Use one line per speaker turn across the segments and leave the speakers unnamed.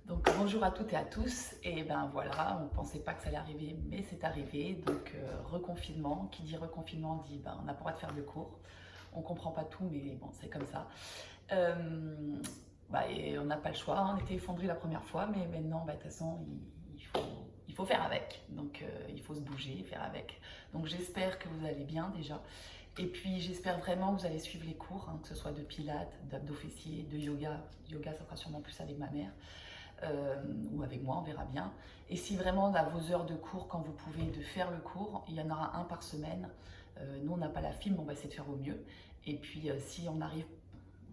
Donc bonjour à toutes et à tous, et ben voilà, on ne pensait pas que ça allait arriver, mais c'est arrivé. Donc reconfinement, qui dit reconfinement dit ben, on n'a pas le droit de faire de cours. On ne comprend pas tout, mais bon, c'est comme ça. Et on n'a pas le choix, hein. On était effondrés la première fois, mais maintenant, de toute façon, il faut faire avec. Donc il faut se bouger, faire avec. Donc j'espère que vous allez bien déjà. Et puis j'espère vraiment que vous allez suivre les cours, hein, que ce soit de pilates, d'abdos fessiers, de yoga. Yoga, ça sera sûrement plus avec ma mère. Ou avec moi, on verra bien. Et si vraiment à vos heures de cours, quand vous pouvez, de faire le cours, il y en aura un par semaine. Nous, on n'a pas la film, on va essayer de faire au mieux. Et puis si on arrive,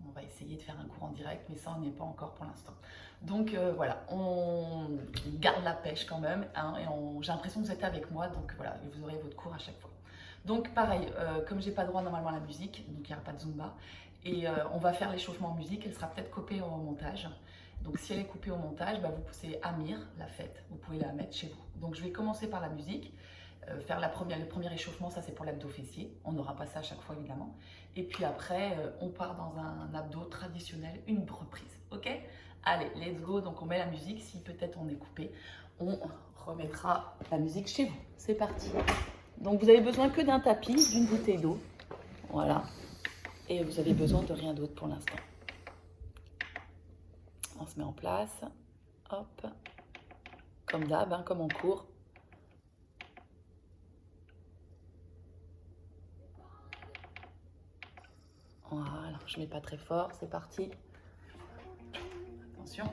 on va essayer de faire un cours en direct, mais ça, on n'est pas encore pour l'instant. Donc voilà, on garde la pêche quand même, hein, et j'ai l'impression que vous êtes avec moi, donc voilà, vous aurez votre cours à chaque fois. Donc pareil, comme j'ai pas droit normalement à la musique, donc il n'y aura pas de Zumba, et on va faire l'échauffement en musique, elle sera peut-être coupée au montage. Donc si elle est coupée au montage, vous poussez Amir, la fête, vous pouvez la mettre chez vous. Donc je vais commencer par la musique, faire le premier échauffement, ça c'est pour l'abdo fessier, on n'aura pas ça à chaque fois évidemment. Et puis après, on part dans un abdo traditionnel, une reprise, ok? Allez, let's go, donc on met la musique, si peut-être on est coupé, on remettra la musique chez vous. C'est parti. Donc vous avez besoin que d'un tapis, d'une bouteille d'eau, voilà. Et vous avez besoin de rien d'autre pour l'instant. On se met en place, hop, comme d'hab, hein, comme en cours. Voilà, je mets pas très fort, c'est parti. Attention.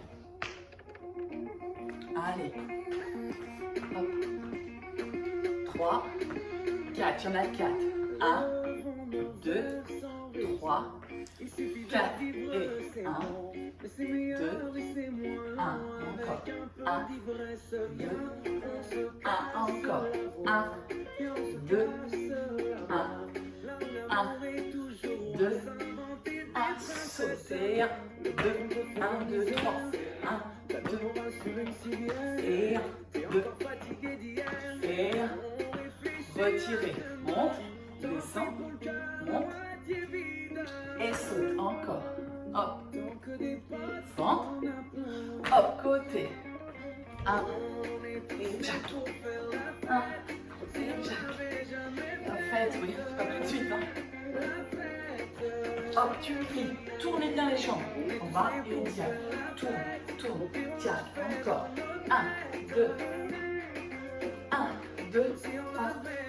Allez. Hop. 3, 4, il y en a 4. 1, 2, 3, 4 et 1, 2, 1, encore, 1, 2, 1, encore, 1, 2, 1, 1, 2, 1, sauter, 2, 1, 2, 3, 1, 2, et 2, et retirer, monte, descend, monte, et saute, encore, hop, fente, hop, côté, 1, et jack, 1, et jack, en fait, oui, pas tout de suite, hein. Hop, tu plies, tournez bien les jambes, en bas et diable, tourne, diable, encore, 1, 2, 1, 2, 3,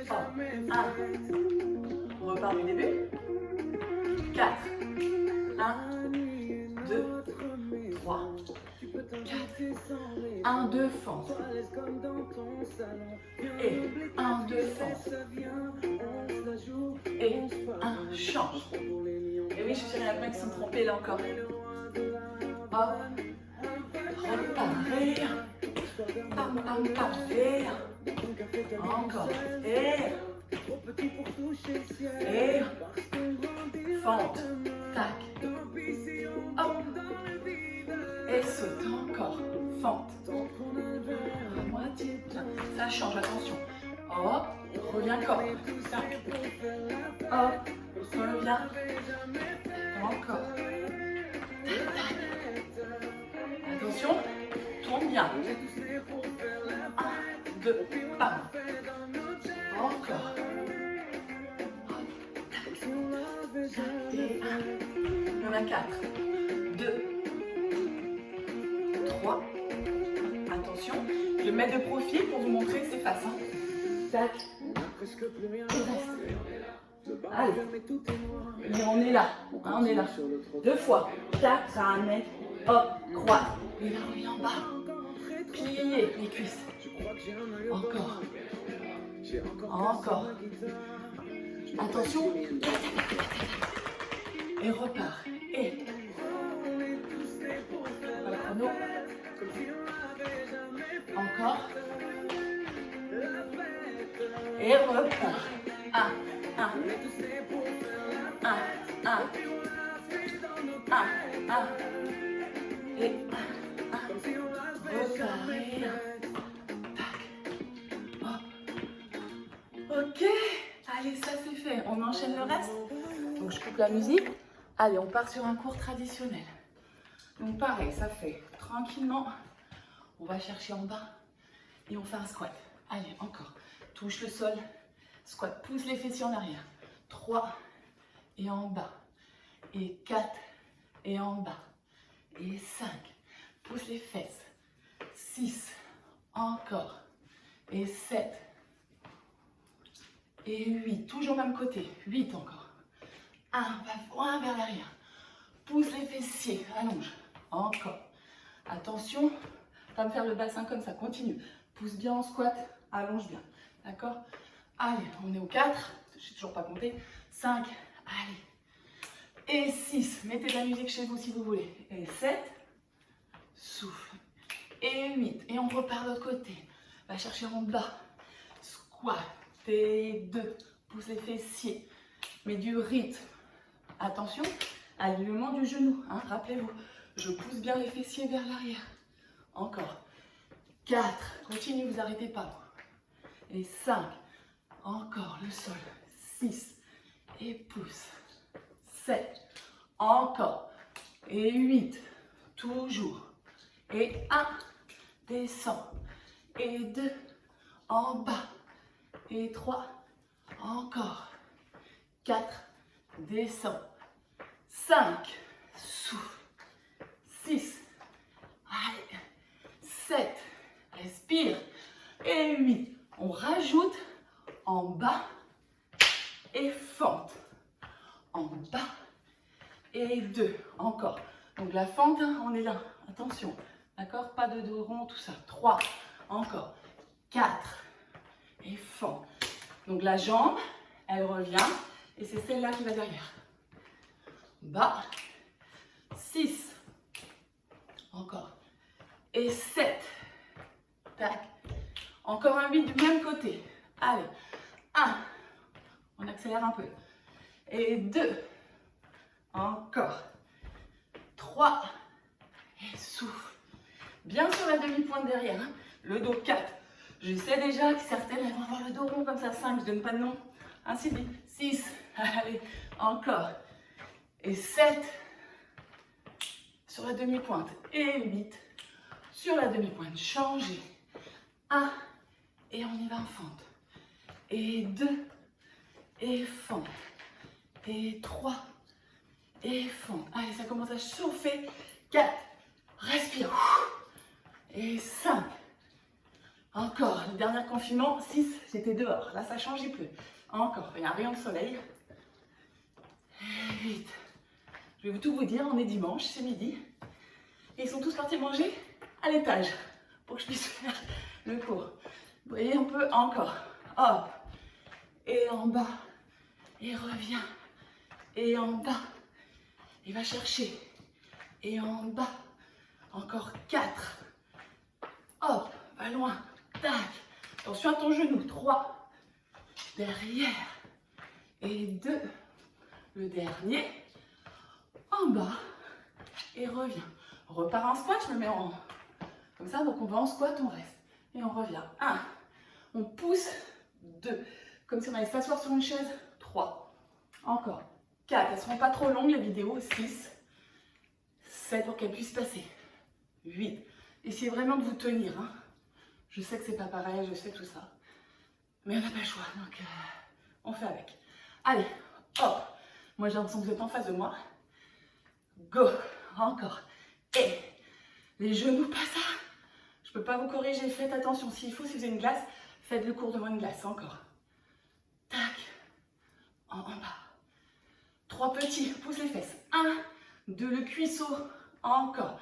hop, 1, on repart du début, 4, 1, 2, 3, 4, 1, 2, fente, et 1, 2, fente, et 1, change, et oui, je suis la qui sont trompés là encore, hop, repart, et pam, pam, pam, et encore, et fente, tac, hop, et saute, encore, fente, à moitié, ça change, attention, hop, reviens corps, tac, hop, reviens, encore, tac, tac, attention, tourne bien, 1, 2, bam, encore, et 1, il y en a 4, 2, 3, attention, je mets de profil pour vous montrer que c'est face, hein. Tac, allez, et on est là, hein, on est là, 2 fois, tac, ramène, hop, croix, et là on est en bas, pliez les cuisses, encore, attention, et repart, et voilà, chrono, encore, et repart, 1, 1, 1, 1, 1, 1, et 1, 1, repart, et 1, tac, hop, ok, allez, ça c'est fait, on enchaîne le reste, donc je coupe la musique, allez, on part sur un cours traditionnel, donc pareil, ça fait tranquillement On va chercher en bas et on fait un squat. Allez, encore. Touche le sol. Squat, pousse les fessiers en arrière. 3 et en bas. Et 4 et en bas. Et 5. Pousse les fesses. 6. Encore. Et 7. Et 8. Toujours même côté. 8 encore. 1. Va loin vers l'arrière. Pousse les fessiers. Allonge. Encore. Attention. Pas me faire le bassin comme ça. Continue. Pousse bien en squat. Allonge bien. D'accord? Allez, on est au 4. Je ne sais toujours pas compter. 5. Allez. Et 6. Mettez de la musique chez vous si vous voulez. Et 7. Souffle. Et 8. Et on repart de l'autre côté. Va chercher en bas. Squat. Et 2. Pousse les fessiers. Mets du rythme. Attention, alignement du genou. Hein, rappelez-vous. Je pousse bien les fessiers vers l'arrière. Encore. 4. Continue, vous n'arrêtez pas. Et 5. Encore le sol. 6. Et pousse. 7. Encore. Et 8. Toujours. Et 1. Descend. Et 2. En bas. Et 3. Encore. 4. Descend. 5. Souffle. 6. Allez. 7. Respire. Et 8. On rajoute en bas et fente. En bas et 2. Encore. Donc la fente, hein, on est là. Attention. D'accord? Pas de dos rond, tout ça. 3. Encore. 4. Et fente. Donc la jambe, elle revient. Et c'est celle-là qui va derrière. Bas. 6. Encore. Et 7. Tac. Encore un 8 du même côté. Allez. 1. On accélère un peu. Et 2. Encore. 3. Et souffle. Bien sur la demi-pointe derrière. Hein. Le dos 4. Je sais déjà que certaines elles vont avoir le dos rond comme ça. 5. Je ne donne pas de nom. Ainsi de suite. 6. Allez. Encore. Et 7. Sur la demi-pointe. Et 8. Sur la demi-pointe. Changez. 1. Et on y va en fente. Et 2. Et fente. Et 3. Et fente. Allez, ça commence à chauffer. 4. Respire. Et 5. Encore. Le dernier confinement, 6. J'étais dehors. Là, ça change, il pleut. Encore. Il y a un rayon de soleil. Et 8. Je vais tout vous dire. On est dimanche, c'est midi. Et ils sont tous partis manger à l'étage pour que je puisse faire le cours. Vous voyez, on peut encore. Hop. Et en bas. Et reviens. Et en bas. Et va chercher. Et en bas. Encore 4. Hop. Va loin. Tac. Attention à ton genou. 3. Derrière. Et 2. Le dernier. En bas. Et reviens. On repart en squat. Je me mets en... Comme ça. Donc on va en squat. On reste. Et on revient. 1. On pousse. 2. Comme si on allait s'asseoir sur une chaise. 3. Encore. 4. Elles ne seront pas trop longues les vidéos. 6. 7 pour qu'elles puissent passer. 8. Essayez vraiment de vous tenir. Hein. Je sais que c'est pas pareil. Je sais tout ça. Mais on n'a pas le choix. Donc on fait avec. Allez. Hop. Moi j'ai l'impression que vous êtes en face de moi. Go. Encore. Et les genoux pas ça. Je ne peux pas vous corriger. Faites attention. S'il faut, si vous avez une glace, faites le cours devant une glace. Encore. Tac. En bas. 3 petits. Pousse les fesses. 1, 2, le cuisseau. Encore.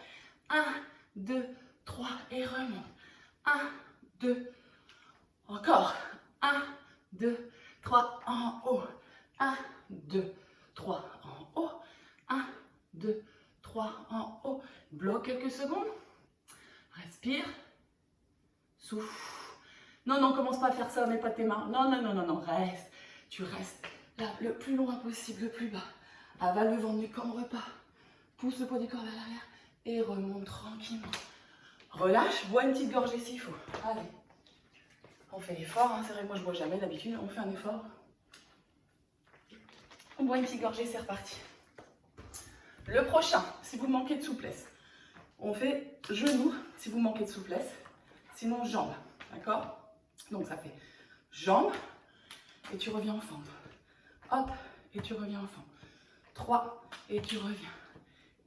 1, 2, 3 et remonte. 1, 2. Encore. 1, 2, 3 en haut. 1, 2, 3 en haut. 1, 2, 3 en haut. Bloque quelques secondes. Respire. Souffle. Non, non, commence pas à faire ça, mets pas tes mains. Non, non, non, non, non, reste. Tu restes là, le plus loin possible, le plus bas. Avale le ventre du corps, repas. Pousse le poids du corps vers l'arrière et remonte tranquillement. Relâche, bois une petite gorgée s'il faut. Allez. On fait l'effort, hein. C'est vrai que moi je bois jamais d'habitude, on fait un effort. On boit une petite gorgée, c'est reparti. Le prochain, si vous manquez de souplesse, On fait genou si vous manquez de souplesse, sinon jambes, d'accord? Donc ça fait jambes et tu reviens en fente. Hop, et tu reviens en fente. 3 et tu reviens.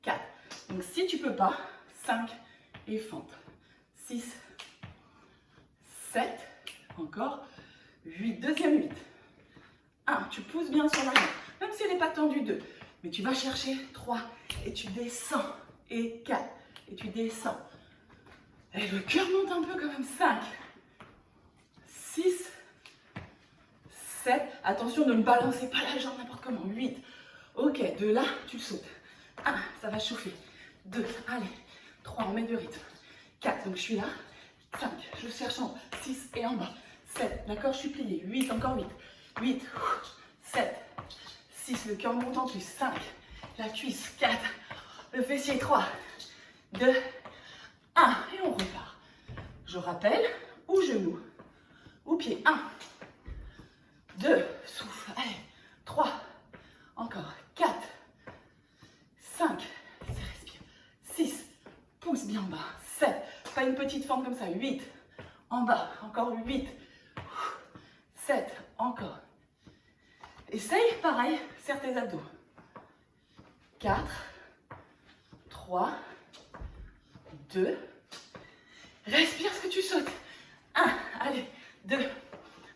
4. Donc si tu peux pas, 5 et fente. 6, 7, encore. 8, deuxième 8. 1, tu pousses bien sur la jambe, même si elle n'est pas tendue, 2. Mais tu vas chercher 3 et tu descends. Et 4 et tu descends. Et le cœur monte un peu quand même. 5, 6, 7. Attention, ne balancez pas la jambe n'importe comment. 8. Ok, de là, tu sautes. 1, ça va chauffer. 2, allez. 3, on met de rythme. 4, donc je suis là. 5, je cherche en bas. 6 et en bas. 7, d'accord, je suis pliée. 8, encore 8. 8, 7, 6, le cœur monte en plus. 5, la cuisse. 4, le fessier. 3, 2, 1. Et on repart. Je rappelle, ou genou, ou pied. 1, 2, souffle. Allez, 3, encore. 4, 5, respire. 6, pousse bien en bas. 7, pas une petite forme comme ça. 8, en bas. Encore 8, 7, encore. Essaye, pareil, serre tes abdos. 4, 3, 2, respire ce que tu sautes. 1, allez, 2,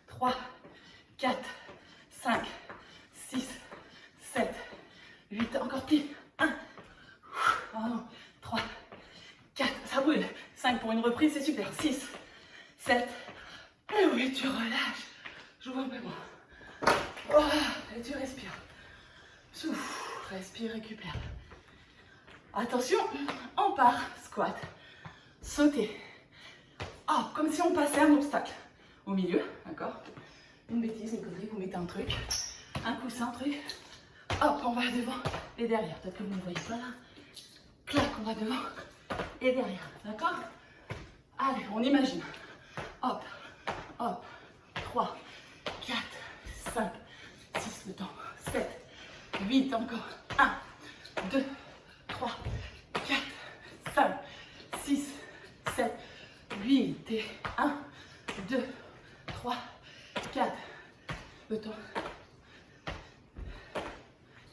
3, 4, 5, 6, 7, 8, encore pied. 1, oh non, 3, 4, ça brûle. 5 pour une reprise, c'est super. 6, 7, et oui, tu relâches. J'ouvre un peu moins. Oh, et tu respires. Souffle, respire, récupère. Attention, on part. Squat. Sauter. Oh, comme si on passait un obstacle. Au milieu, d'accord? Une bêtise, une connerie, vous mettez un truc. Un coussin, un truc. Hop, on va devant et derrière. Peut-être que vous ne voyez pas là. Clac, on va devant et derrière. D'accord? Allez, on imagine. Hop, hop. 3, 4, 5, 6, le temps. 7, 8, encore. 1, 2, 3, 4, 5, 6, 7, 8. Et 1, 2, 3, 4. Le temps.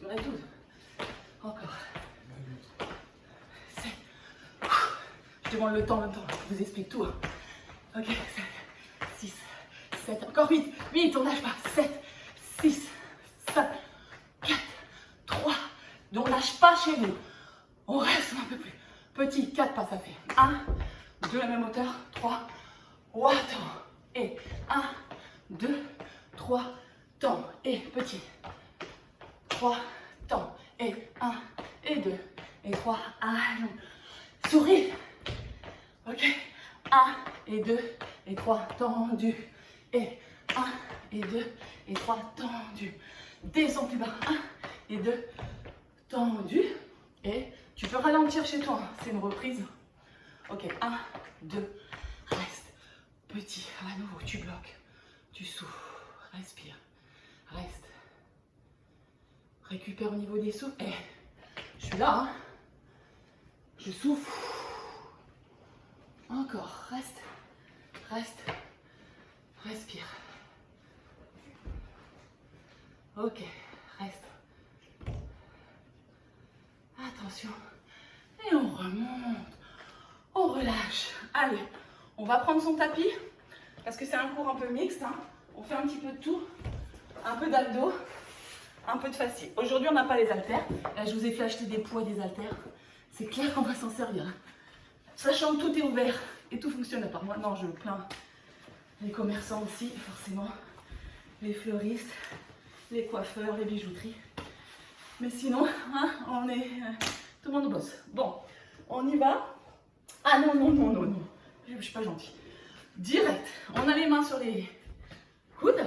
Il me reste 12. Encore. 7. Je demande le temps. Je vous explique tout. Ok, 7, 6, 7, encore 8. 8, on lâche pas. 7, 6, 5, 4, 3. Donc on lâche pas chez vous. On reste un peu plus. Petit, 4 pas, ça fait 1, 2, la même hauteur. 3, oh, temps. Et 1, 2, 3, temps. Et petit. 3, temps. Et 1, et 2, et 3. Allons. Souris. Ok. 1, et 2, et 3, tendu. Et 1, et 2, et 3, tendu. Descends plus bas. 1, et 2, tendu. Et tu peux ralentir chez toi. C'est une reprise. Ok. 1, 2, reste. Petit. À nouveau, tu bloques. Tu souffles. Respire. Reste. Récupère au niveau des souffles. Et je suis là. Hein. Je souffle. Encore. Reste. Reste. Respire. Ok. Reste. Attention. Et on remonte. On relâche. Allez. On va prendre son tapis. Parce que c'est un cours un peu mixte. Hein. On fait un petit peu de tout. Un peu d'abdos. Un peu de fessiers. Aujourd'hui, on n'a pas les haltères. Là, je vous ai fait acheter des poids et des haltères. C'est clair qu'on va s'en servir. Hein. Sachant que tout est ouvert et tout fonctionne à part moi. Non, je plains les commerçants aussi, forcément. Les fleuristes, les coiffeurs, les bijouteries. Mais sinon, hein, on est... tout le monde bosse. Bon, on y va. Ah non, non, non, non, non. Je ne suis pas gentille. Direct. On a les mains sur les coudes.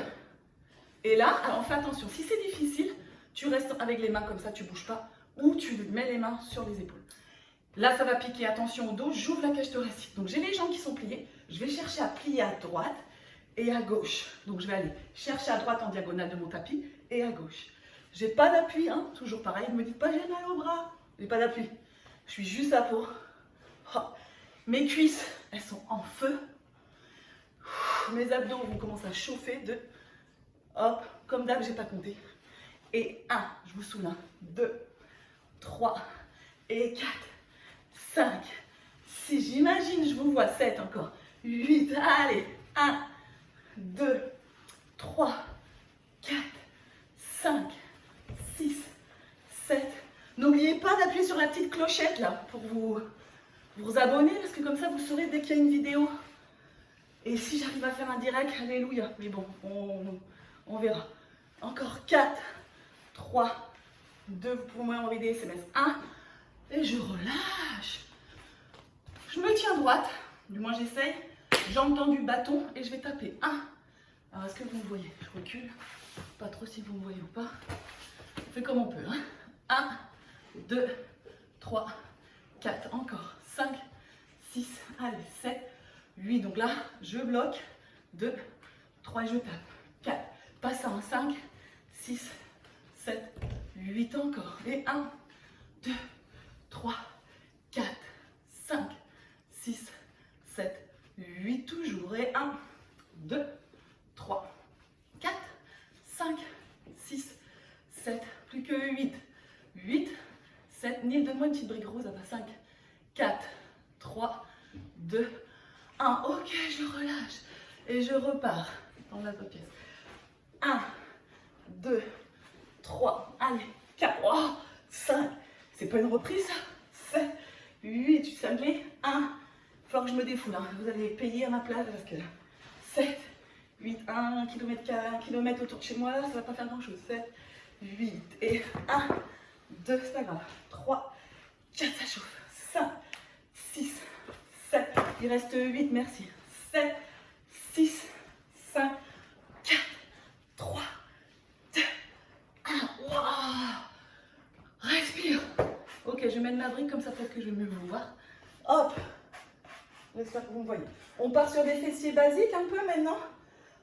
Et là, alors fais attention. Si c'est difficile, tu restes avec les mains comme ça, tu ne bouges pas. Ou tu mets les mains sur les épaules. Là, ça va piquer. Attention au dos. J'ouvre la cage thoracique. Donc, j'ai les jambes qui sont pliées. Je vais chercher à plier à droite et à gauche. Donc, je vais aller chercher à droite en diagonale de mon tapis et à gauche. J'ai pas d'appui, hein. Toujours pareil. Ne me dites pas j'ai mal au bras. J'ai pas d'appui. Je suis juste là pour Mes cuisses, elles sont en feu. Mes abdos vont commencer à chauffer. 2, hop, comme d'hab, j'ai pas compté. Et 1, je vous saoule, 2, 3, et 4, 5, 6, j'imagine, je vous vois, 7 encore, 8, allez, 1, 2, 3, 4, 5, 6, 7. N'oubliez pas d'appuyer sur la petite clochette là pour vous abonner parce que comme ça vous saurez dès qu'il y a une vidéo. Et si j'arrive à faire un direct, alléluia. Mais bon, on verra. Encore 4, 3, 2, vous pouvez m'envoyer des SMS. 1, et je relâche. Je me tiens droite, du moins j'essaye. Jambes tendues, bâton, et je vais taper. 1. Alors est-ce que vous me voyez? Je recule. Pas trop si vous me voyez ou pas. On fait comme on peut. 1, 2, 3, 4, encore. 5, 6, allez, 7, 8. Donc là, je bloque. 2, 3, et je tape. 4. Passe à 5, 6, 7, 8 encore. Et 1, 2, 3, 4, 5, 6, 7, 8 toujours. Et 1, 2, 3, 4, 5, 6, 7, plus que 8. 8, 7, Nil, donne-moi une petite brique rose, ça va. 5, 4, 3, 2, 1. Ok, je relâche. Et je repars dans la pièce. 1, 2, 3, allez, 4, oh, 5. C'est pas une reprise ça. 7, 8, tu sais, 1. Il faut que je me défoule, hein. Vous allez payer à ma place parce que 7, 8, 1 km autour de chez moi, ça va pas faire grand chose. 7, 8 et 1, 2, c'est pas grave. 3, 4, ça chauffe. 5, 6, 7, il reste 8, merci. 7, 6, 5, 4, 3, 2, 1. Wow. Respire. Ok, je vais mettre ma brique comme ça, peut-être que je vais mieux vous voir. Hop. J'espère que vous me voyez. On part sur des fessiers basiques un peu maintenant.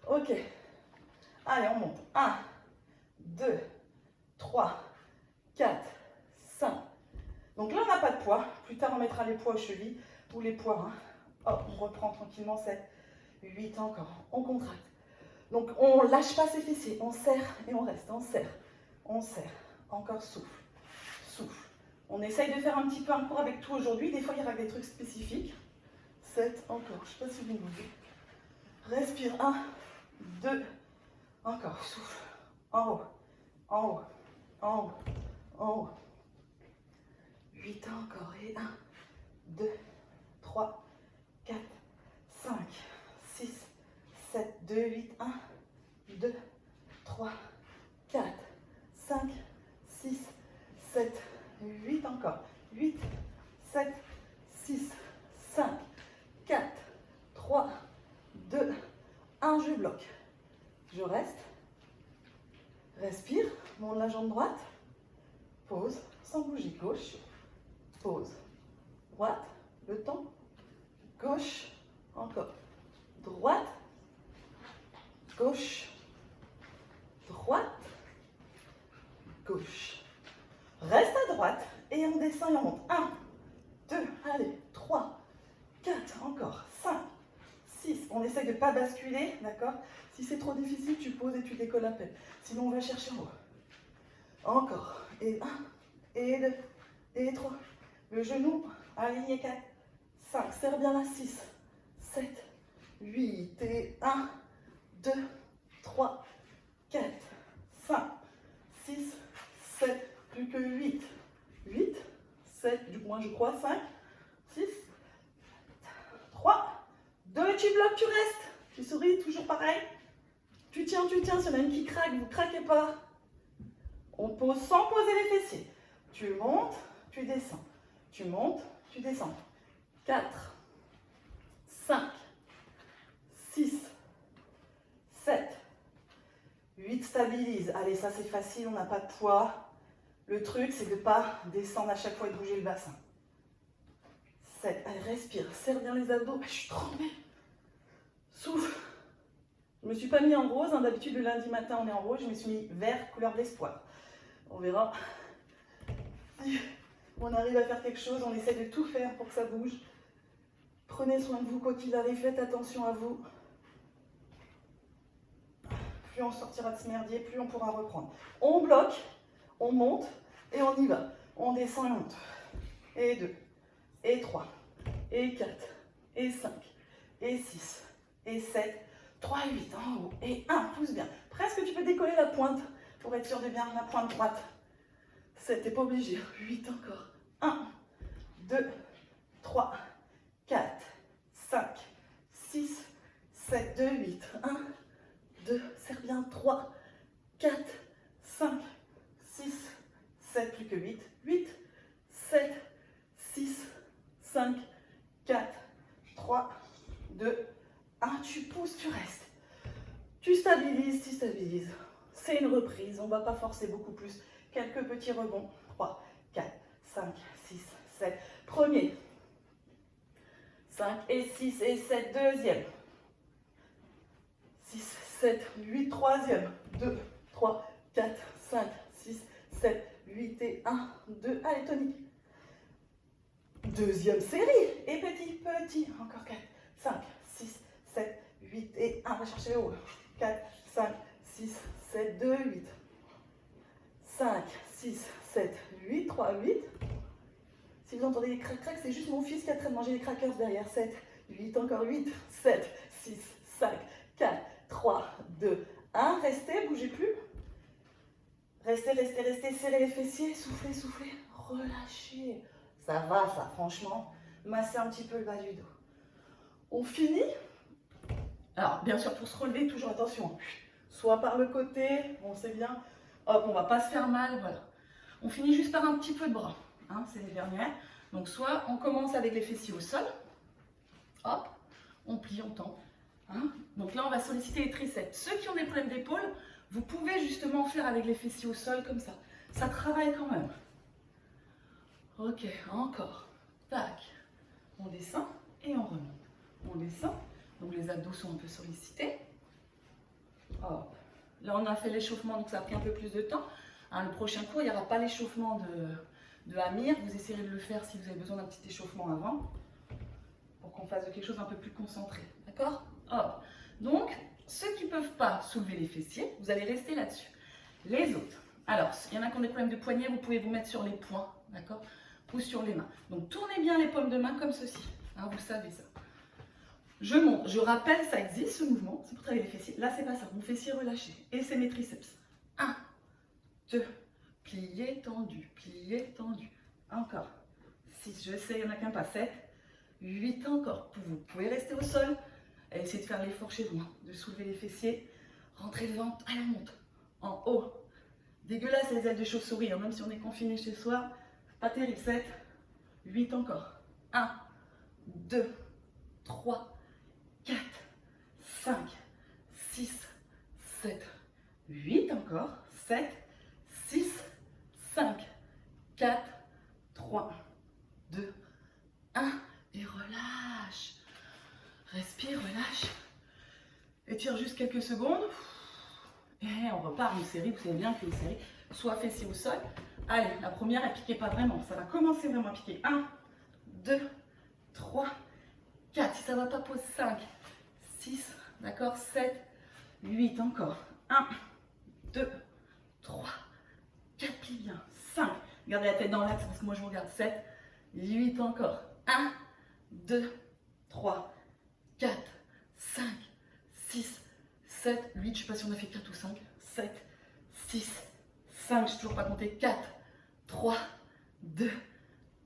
Ok. Allez, on monte. 1, 2, 3, 4, 5. Donc là, on n'a pas de poids. Plus tard, on mettra les poids aux chevilles ou les poids. Hop, on reprend tranquillement. 7, 8 encore. On contracte. Donc, on ne lâche pas ses fessiers. On serre et on reste. On serre. On serre. Encore souffle. Souffle. On essaye de faire un petit peu un cours avec tout aujourd'hui. Des fois, il y aura des trucs spécifiques. 7 encore. Je ne sais pas si vous me voyez. Respire. 1, 2. Encore. Souffle. En haut. En haut. En haut. En haut. 8 encore. Et 1, 2, 3, 4, 5, 6, 7, 2, 8, 1, 2, 3, 4, 5, 6, 7, 8 encore. 8, 7, 6, 5, 4, 3, 2, 1, je bloque. Je reste. Respire. Monte la jambe droite. Pause. Sans bouger. Gauche. Pause. Droite. Le temps. Gauche. Encore. Droite. Gauche. Droite. Gauche. Reste à droite. Et on descend et on monte. 1, 2, allez. 3, 4, encore. 5, 6. On essaye de ne pas basculer, d'accord? Si c'est trop difficile, tu poses et tu décolles à peine. Sinon, on va chercher en haut. Encore. Et 1, et 2, et 3. Le genou, aligné 4, 5. Serre bien la 6, 7, 8. Et 1, 2, 3, 4, 5, 6, 7. Plus que 8. 8, 7, du moins je crois. 5, 6, 3, 2. Tu bloques, tu restes. Tu souris, toujours pareil. Tu tiens, s'il y en a une qui craque, vous ne craquez pas. On pose sans poser les fessiers. Tu montes, tu descends. Tu montes, tu descends. 4, 5, 6, 7, 8, stabilise. Allez, ça c'est facile, on n'a pas de poids. Le truc, c'est de ne pas descendre à chaque fois et de bouger le bassin. 7, allez, respire, serre bien les abdos. Je suis trempée. Souffle. Je ne me suis pas mis en rose, hein. D'habitude le lundi matin on est en rose, je me suis mis vert, couleur d'espoir. On verra si on arrive à faire quelque chose, on essaie de tout faire pour que ça bouge.
Prenez soin de vous quoi qu'il arrive, faites attention à vous. Plus on sortira de ce merdier, plus on pourra reprendre. On bloque, on monte et on y va. On descend et on monte. Et 2, et 3, et 4, et 5, et 6, et 7, 3 et 8 en haut. Et 1, pousse bien. Presque tu peux décoller la pointe pour être sûr de bien la pointe droite. 7, t'es pas obligé. 8 encore. 1, 2, 3, 4, 5, 6, 7, 2, 8. 1, 2, serre bien. 3, 4, 5, 6, 7, plus que 8. 8, 7, 6, 5, 4, 3, 2, 1. Tu pousses, tu restes. Tu stabilises, tu stabilises. C'est une reprise, on ne va pas forcer beaucoup plus. Quelques petits rebonds. 3, 4, 5, 6, 7. Premier. 5 et 6 et 7. Deuxième. 6, 7, 8. Troisième. 2, 3, 4, 5, 6, 7, 8 et 1, 2. Allez, tonique. Deuxième série. Et petit, petit. Encore 4, 5, 6, 7, 8 et 1. Va chercher le haut. 4, 5, 6, 7, 2, 8. 5, 6, 7, 8, 3, 8. Si vous entendez les crac-crac, c'est juste mon fils qui est en train de manger les crackers derrière. 7, 8, encore 8, 7, 6, 5, 4, 3, 2, 1. Restez, bougez plus. Restez, restez, restez. Serrez les fessiers. Soufflez, soufflez. Relâchez. Ça va, ça, franchement. Massez un petit peu le bas du dos. On finit. Alors, bien sûr, pour se relever, toujours attention. Soit par le côté, on sait bien. Hop, on ne va pas se faire mal, voilà. On finit juste par un petit peu de bras. Hein, c'est les dernières. Donc, soit on commence avec les fessiers au sol. Hop, on plie, on tend. Hein. Donc là, on va solliciter les triceps. Ceux qui ont des problèmes d'épaule, vous pouvez justement faire avec les fessiers au sol comme ça. Ça travaille quand même. Ok, encore. Tac. On descend et on remonte. On descend. Donc les abdos sont un peu sollicités. Hop. Là, on a fait l'échauffement, donc ça a pris un peu plus de temps. Hein, le prochain cours, il n'y aura pas l'échauffement de Amir. Vous essayerez de le faire si vous avez besoin d'un petit échauffement avant. Pour qu'on fasse quelque chose un peu plus concentré. D'accord? Hop. Donc, ceux qui ne peuvent pas soulever les fessiers, vous allez rester là-dessus. Les autres. Alors, il y en a qui ont des problèmes de poignet, vous pouvez vous mettre sur les poings. D'accord? Ou sur les mains. Donc, tournez bien les paumes de main comme ceci. Hein, vous savez ça. Je monte, je rappelle, ça existe ce mouvement, c'est pour travailler les fessiers. Là, c'est pas ça, mon fessier relâché. Et c'est mes triceps. 1, 2, plié, tendu, plié, tendu. Encore. 6, je sais, il n'y en a qu'un pas. 7, 8 encore. Vous pouvez rester au sol et essayer de faire l'effort chez vous, de soulever les fessiers, rentrer le ventre, allez, on monte. En haut. Dégueulasse les ailes de chauve-souris, hein, même si on est confiné chez soi. Pas terrible. 7, 8 encore. 1, 2, 3, 4, 5, 6, 7, 8 encore. 7, 6, 5, 4, 3, 2, 1. Et relâche. Respire, relâche. Étire juste quelques secondes. Et on repart une série. Vous savez bien que les séries, soit fessiers au sol. Allez, la première, elle ne piquait pas vraiment. Ça va commencer vraiment à piquer. 1, 2, 3, 4. Si ça ne va pas, pose 5, 6, d'accord, 7, 8 encore. 1, 2, 3, 4, plie bien. 5. Gardez la tête dans l'axe parce que moi je vous regarde. 7, 8 encore. 1, 2, 3, 4, 5, 6, 7, 8. Je ne sais pas si on a fait 4 ou 5. 7, 6, 5. Je n'ai toujours pas compté. 4, 3, 2,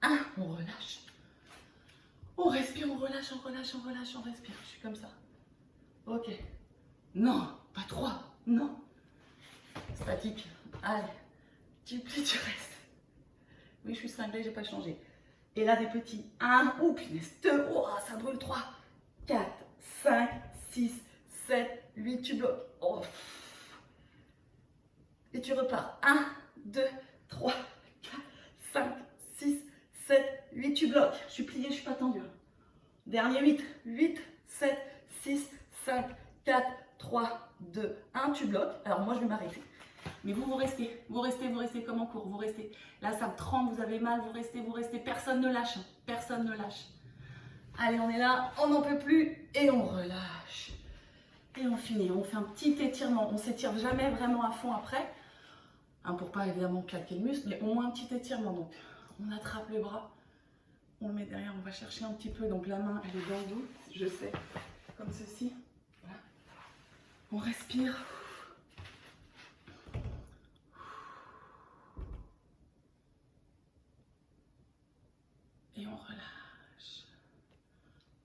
1. On relâche. On respire, on relâche, on relâche, on relâche, on respire. Je suis comme ça. Ok. Non, pas 3. Non. Statique. Allez. Tu plies, tu restes. Oui, je suis cinglée, j'ai pas changé. Et là, des petits 1, ou punaise, 2, oh, ça brûle, 3, 4, 5, 6, 7, 8, tu bloques. Oh. Et tu repars. 1, 2, 3, 4, 5, 6, 7, 8, tu bloques. Je suis pliée, je suis pas tendue. Dernier 8, 8, 7, 6, 5, 4, 3, 2, 1, tu bloques. Alors moi, je vais m'arrêter. Mais vous restez, vous restez, vous restez comme en cours, vous restez. Là, ça me tremble, vous avez mal, vous restez, personne ne lâche, hein. Personne ne lâche.
Allez, on est là, on n'en peut plus et on relâche. Et on finit, on fait un petit étirement. On s'étire jamais vraiment à fond après, hein, pour pas évidemment claquer le muscle, mais au moins un petit étirement. Donc, on attrape le bras, on le met derrière, on va chercher un petit peu. Donc la main, elle est dans le dos, je sais, comme ceci. Voilà. On respire. Et on relâche.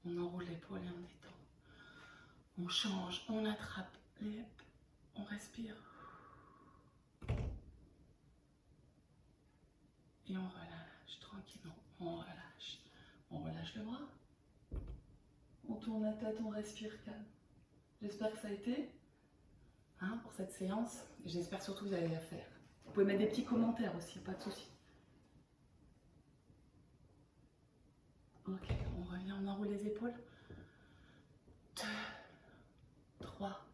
On enroule l'épaule et on détend. On change, on attrape les... On respire. Et on relâche tranquillement. On relâche. On relâche le bras. On tourne la tête, on respire calme. J'espère que ça a été, hein, pour cette séance. Et j'espère surtout que vous allez la faire. Vous pouvez mettre des petits commentaires aussi, pas de souci. Ok, on revient, on enroule les épaules. 2, 3,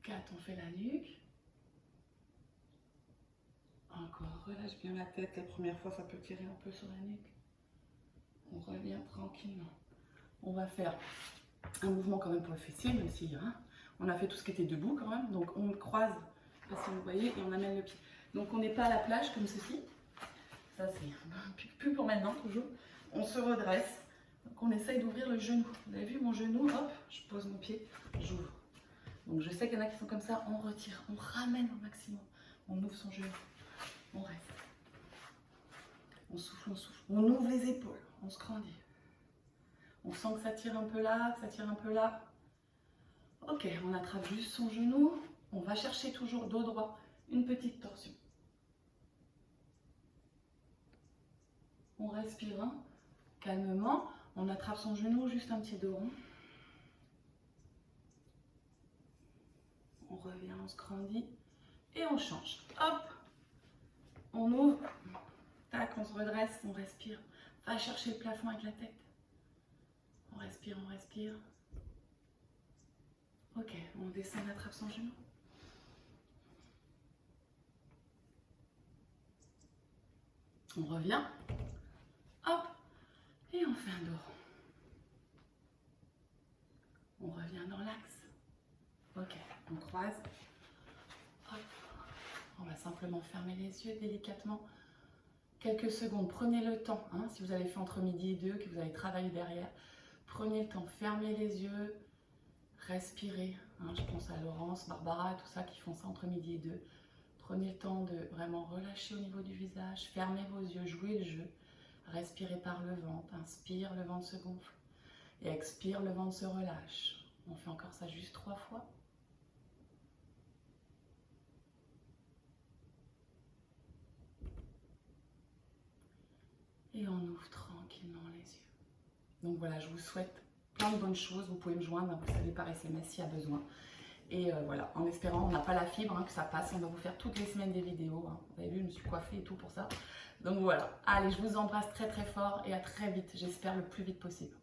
4, on fait la nuque. Encore, relâche bien la tête. La première fois, ça peut tirer un peu sur la nuque. On revient tranquillement. On va faire un mouvement quand même pour le fessier, même si hein, on a fait tout ce qui était debout quand même. Donc on croise, je sais pas si vous voyez, et on amène le pied. Donc on n'est pas à la plage comme ceci. Ça c'est plus pour maintenant, toujours. On se redresse. Donc on essaye d'ouvrir le genou. Vous avez vu mon genou, hop, je pose mon pied, j'ouvre. Donc je sais qu'il y en a qui sont comme ça, on retire, on ramène au maximum. On ouvre son genou, on reste. On souffle, on ouvre les épaules, on se grandit. On sent que ça tire un peu là, que ça tire un peu là. Ok, on attrape juste son genou. On va chercher toujours dos droit, une petite torsion. On respire hein, calmement. On attrape son genou, juste un petit dos rond. On revient, on se grandit et on change. Hop, on ouvre. Tac, on se redresse, on respire. Va chercher le plafond avec la tête. On respire, on respire. Ok, on descend, on attrape son genou. On revient. Hop, et on fait un dos rond. On revient dans l'axe. Ok, on croise. Hop. On va simplement fermer les yeux délicatement. Quelques secondes, prenez le temps. Hein, si vous avez fait entre midi et 2, que vous avez travaillé derrière, prenez le temps, fermez les yeux, respirez. Hein, je pense à Laurence, Barbara, tout ça qui font ça entre midi et 2. Prenez le temps de vraiment relâcher au niveau du visage, fermez vos yeux, jouez le jeu. Respirez par le ventre, inspire, le ventre se gonfle. Et expire, le ventre se relâche. On fait encore ça juste 3 fois. Et on ouvre tranquillement les yeux. Donc voilà, je vous souhaite plein de bonnes choses. Vous pouvez me joindre, vous savez, par SMS s'il y a besoin. Et voilà, en espérant, on n'a pas la fibre, hein, que ça passe. On va vous faire toutes les semaines des vidéos. Hein. Vous avez vu, je me suis coiffée et tout pour ça. Donc voilà. Allez, je vous embrasse très très fort et à très vite. J'espère le plus vite possible.